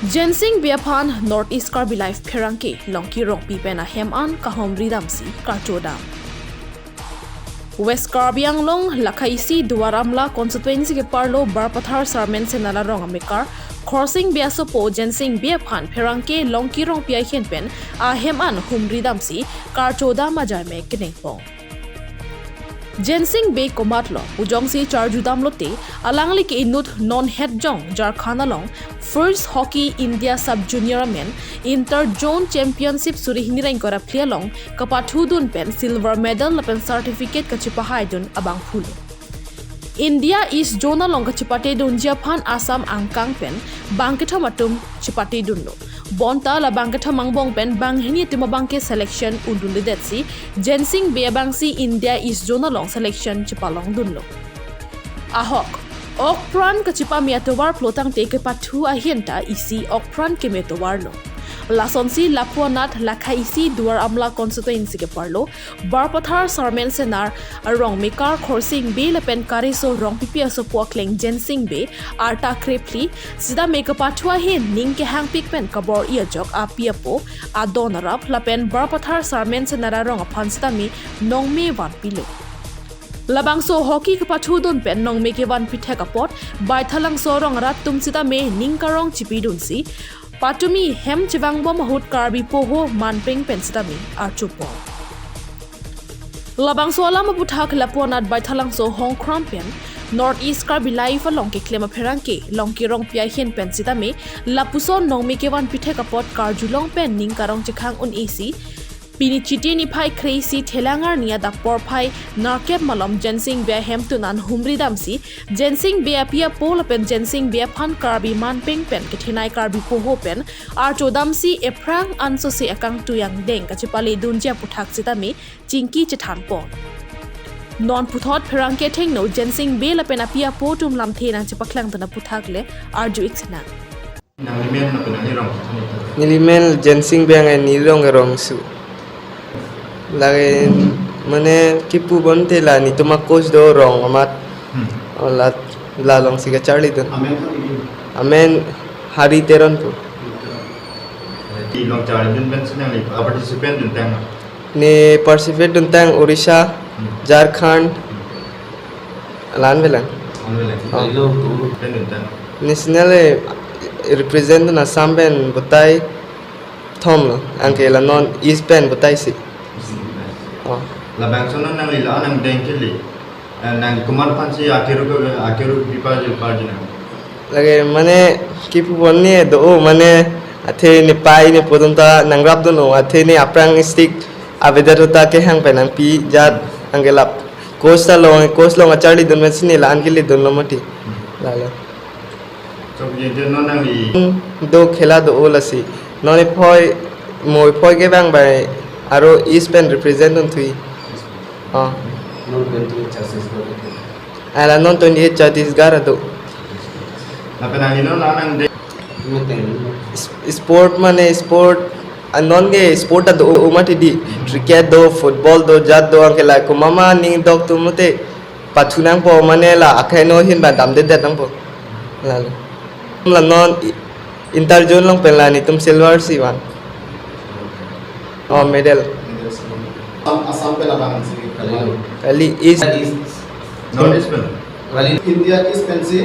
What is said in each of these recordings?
Jensing Biaphan North East Karbi Life Pherangke Longki Rong Pipena Heman Kahom Ridamsi Karchodam West Karbi Anglong Lakaisi Duaramla constituency ke Parlo Barpathar Sarmen Senala Rong Amikar Crossing Biasopo Jensing Biaphan Pherangke Longki Rong Pia Hienpen A Heman Hum Ridamsi Karchodam Majame Kenepong Jensing Bay Komatlo, Ujongsi Charjudam Lote, Alangli ke inut non-head jong, Jarkhanalong, First Hockey India Sub-Junior Men, Inter-Zone Championship Surihiniran Kora Plialong, Kapatudun Pen, Silver Medal Lapen Certificate Kachipahaidun Abang Pulu. India is Zona Long Kachipate Dun Japan Assam Angkang Pen, Bangketa Matum Chipate Dunlo. Bonta la Bangketa Mangbong Pen Banghini Timabangke selection Undulidetsi, Jensing Beabangsi India is Zona Long selection Chipalong Dunlo. Ahok Okpran Kachipa Miatowar Plotang Take Patu Ahienta isi Okpran Kemetowar Lo. Lasonsi Lapuanat Lakaisi Duar Amla constituency ke Parlo, Barpathar Sarmen Senar Arong Mekar Khorsing Bay Lepen Kariso Rong Pipia so Pokleng Jensing Bay Arta Krepli Sida Mekapatua Hin Ning ke Hang Pikpen Kabor Iajok Apiapo Adonarap Lapen Barpathar Sarmen Senar Rong Apansitami Nongme Van Pilo Labangso hockey kapatudun pen nong mekewan pitekapot baithalang sorong rat tumsita me ningkarong chipidunsi Patumi hem chivangbo mahut karbi poho manping pensitami archupo. Labangso alama buthak laponat baithalangso hong krampen North East Karbi Life along ke klema pherangke longki rong pia hien pensitami lapuson nong mekewan pitekapot karjulong pen ningkarong chikhang un AC Pini chiti ni phai crazy thelangar nia da por phai narkep malom Jensing Bea Hemtunan humri damsi Jensing Bea Pia Pol pen Jensing Bea Phan Karbi Man Ping Pen Kethinai Karbi Poho Pen Archo damsi Eprang Anso se akang tuyang deng kachipali dunjia puthak sitami Chinki Chethan Po Non puthot pherangke thengno Jensing Bea Lapen Apia Potum lam thenang chipaklang tana puthak le arju iksena Nilimel Jensing Bea ngai nirong rong su lagi mana kipu bonte lah ni tuma coach do rong amat la long siga Charlie tu amen hari teron tu di long Charlie dun ben senang ni participant dun tang ni participate dun tang Odisha Jharkhand lan belang national represent na Assam butai thom lo angke la non East pen butai si Labang sono nang lila nang dengkeli nang kumar pansi akiru pipa je parjina lagi mana kipu bonni do mana athe ni pai ni podonta nang rap do no athe ni aprang stick abedarota ke hang penang pi jat angelap coach long achari don men sini la angeli don no mati lalo so ye no nang li do khela do olasi noni phoi moi phoi ke bang bai aro East pen represent on thui non 28 ala non 28 Chhattisgarh do lapenang ino nang de sport mane sport anon ge sport do umati di cricket do football do jat do angela ko mama ning dok tumute pathunang po mane la akhaino hin ba dam de nang po la non inter-zone long pelani tum silver si wan medal Assam pe labang si kali is no ispen India is pensi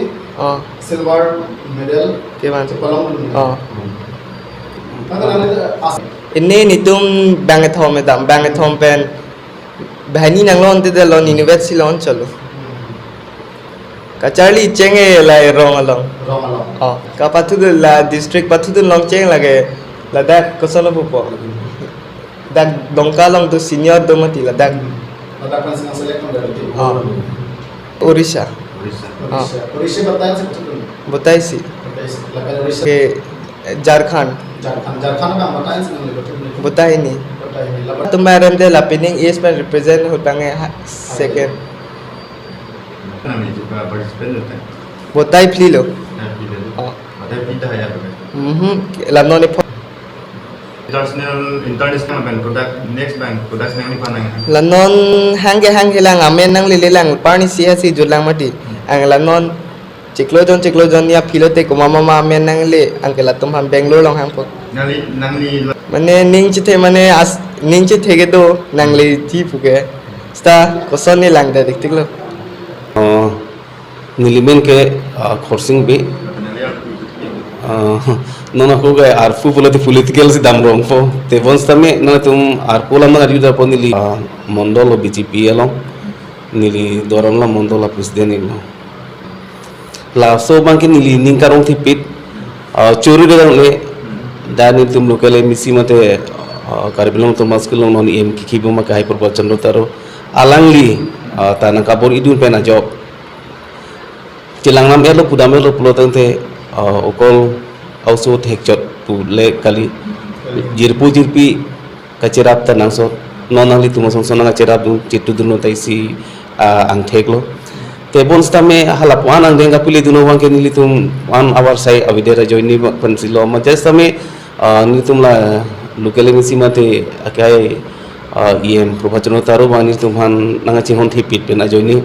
silver medal ke wan palong ini nitum bang thom pen bahani nang lon te de lon university lon chalo kachali chenge lai rong along ka pathu de la district pathu de long cheng lage ladak kosono po dak dongkalong tu senior do mati ladak kan singa select dari tim Odisha Odisha बताया से बताई si लगा Odisha ke Jharkhand का बताया से नहीं बताई ni बताया तो madam de la pinning East pen represent hutange second nang li juga participant dun tang बताई pli lo ada pita ya lam no ni international bank product next bank product nang ni panang lanon hangge lang amen nang lilang parni si julang mati ang lanon ciklo jon ya pilote ko mama men nang le angke la tum ham Bangalore long ham po nangli mane ning chite mane as ning chite thege do nang le ti puke sta koson ni lang da diktiklo nilimen ke khorsing be nona ko ga arfu political si dam rong fo te bonstame na tum arpula ma riuda ponili mondolo BJP elo nili doram la mondola president elo la so bangke nili ningkarong tipit churi de le dani tum lokale misi mate karbilong tum maskilong non em kikibo ma kai proportion taro alangli tanang kabor idun pena job cilang nam elo pudame lo pulotante okol also hekjot pu le kali jirpi kacerap tanang so nonali tumasong sonang kacerap dun citu dun taisi ang theklo te bonstame halapuan ang denga pili duno wang ke nilitum 1 hour sai avidera joini pansilo ma justame nitum la lokale misi mate akai em propajono taro bani tumhan nanga chinghon thipit pena joini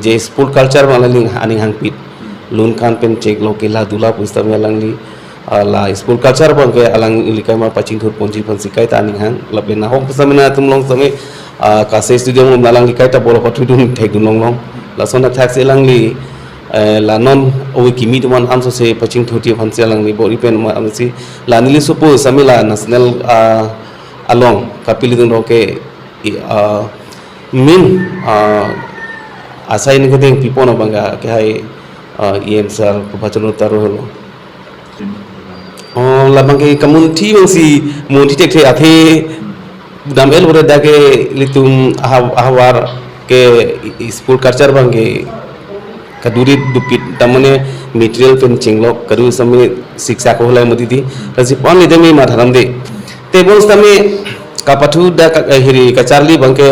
je sport culture malaling aning hangpit lun kan pen cek lokela dula pustame alangli la sport culture bang ke alang likai ma paching thur ponji pansikai ta aning hang labena hok samena tumlong same kase studio mom nalang likai ta bolo patudun thek dunong long la sona tax elangli la non owi kimi tuman amso se paching thuti phansi alangli bori pen ma amsi la nili supu samila national along kapili dun roke min asai ni keteng pipono bangga ke hai em sal pupachano taro holo la bangke community si monti tek athe dam el bore dake litum ahwar ke school culture bangke kaduri dupit tamane material pen chinglok karu sami शिक्षा को हलाई मदि थी रसी पान ले दमे मा धरम दे ते बोस तमे kapathu da hiri kacharli bangke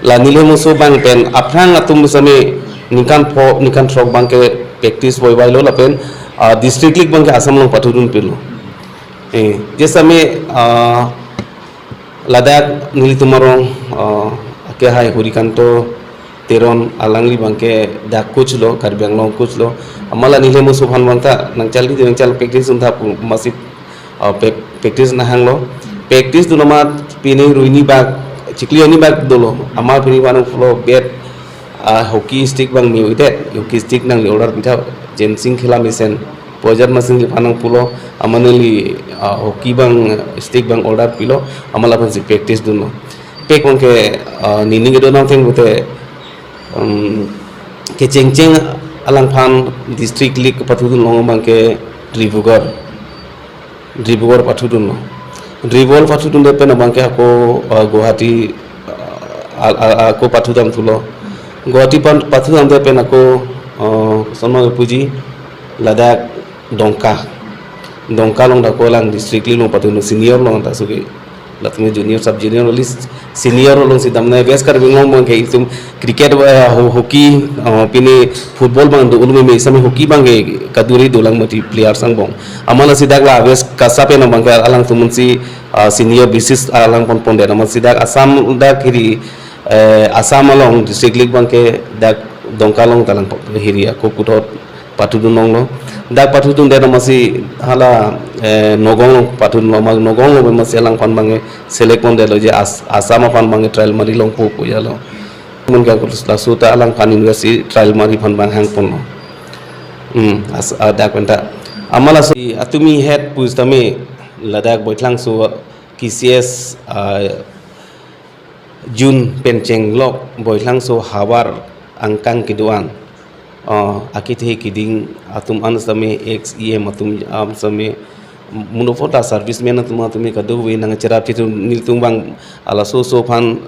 la nile muso bang pen aprang atum same nikan trok bangke practice boy bailo la pen district league bangke asam long pathudun pelo je same ladak nili tumarong ke hai hurikanto teron alangli bangke da coach lo karbiang long coach lo amala nile muso phan bangta nangchali nangchal practice untha masih practice na hang lo practice tu nama pini ruini bag cikli ini bag dulu amal pini wanung flow bet hockey stick bang miu ite hockey stick nang order pitha jensing khela mesen pojar masing panang pulo amaneli hockey bang stick bang order pilo amala pan si practice dulu pek bang ke nining do nang thing bute ke cengceng alang phan district league pathudun long bang ke dribugor pathudun lo dribol pathudun de pen bangke ako Guwahati ako pathudam tulo Guwahati pathudam de pen ako sonma puji ladak dongka long da ko lang district li long pathudun senior long ta sugi latme junior sub junior list senior long sidam na bes kar bingong bangke itum cricket hockey pini football bang do ulme me same hockey bangke kaduri dolang mati player sang bong amala sidak la bes kasape na bangke alang tumunsi senior basis alang pon ponde na sidak asam da kiri asam along district league bangke dak dongkalong talang hiri ako kutot patudun long lo dak patudun de masi hala nogong patudun lo nogong lo masi alang pan bange select pon de lo je asama pan bange trial mari long po ya lo mun ga la suta alang pan university trial mari pan bang hang pon lo dak penta amala si atumi head pustame ladak boitlang so KCS Jun penceng lok boitlang so hawar angkang kiduan akithe kiding atum ansame XEM atum am same munofota serviceman atum kadu we nang cerap titu niltung bang ala so phan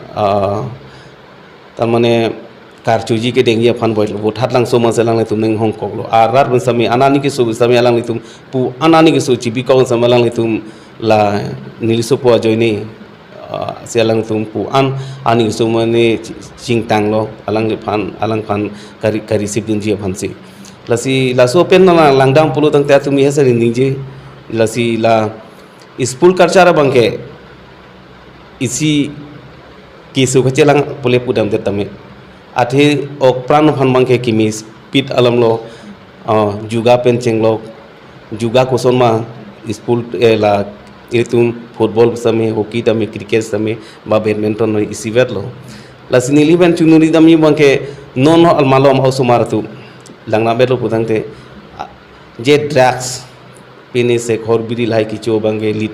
tamane karchuji ke dengia phan boit lo thatlang so masalang le tumning hongkong lo arar ben sami anani ke so sami alang litum pu anani ke so chibi ko samalang litum la niliso po joini sialang tum pu ani so mane chingtang lo alang le phan alang phan kari sip dun ji phan si lasi la so pen na langdang pulu tang ta tumi hesa ning ji lasi la school karchara bangke isi kisu khachelang pule pudam de tame athe ok pran phan bangke kimis pit alam lo juga pen cenglok juga koson ma sport la itu football same hoki tame cricket same ba badminton isiver lo la sinili ben chunuri dami bangke non almalom hausumar tu langna belo putangte je drugs pini se khorbiri lai kicho bange lit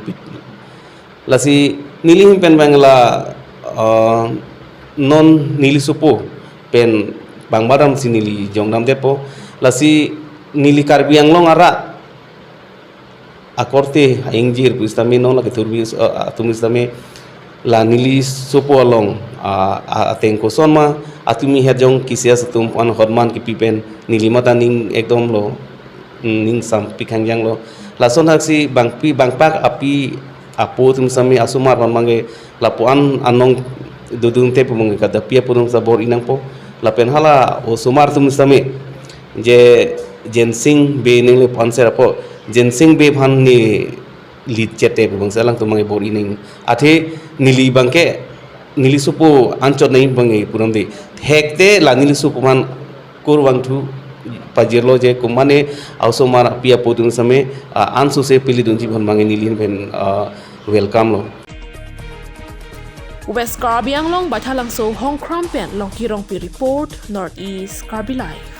lasi nili pen bangla non nili supo pen bangbaram sinili jongnam depo lasi nili karbiang long ara akorte ingjir pustami non la keturbi atumisame la nili supo along ateng kosonma atumi herjong kisia satum pan horman ki pipen nili mata ning ekdom lo ning sam pikangjang lo lason haksi bangpak api apo tum sami asumar mangi lapuan anong dudung te pumong kada pia purung sabor inang po lapen hala o sumar tum sami je jensing be ning le panser po jensing be phan ni lit chete pumong salang tumang bor ining athe nili bangke nili supu anchot nei bangi puram de hekte la nili supu man kurwang thu pajirlo je kumane ausomar pia podung same ansu se pili dunji bhan mangi nilin ben welcome lo West Karbi Anglong Bathalangso Hong Krampen Long Kirong Pi Report Northeast Karbi Live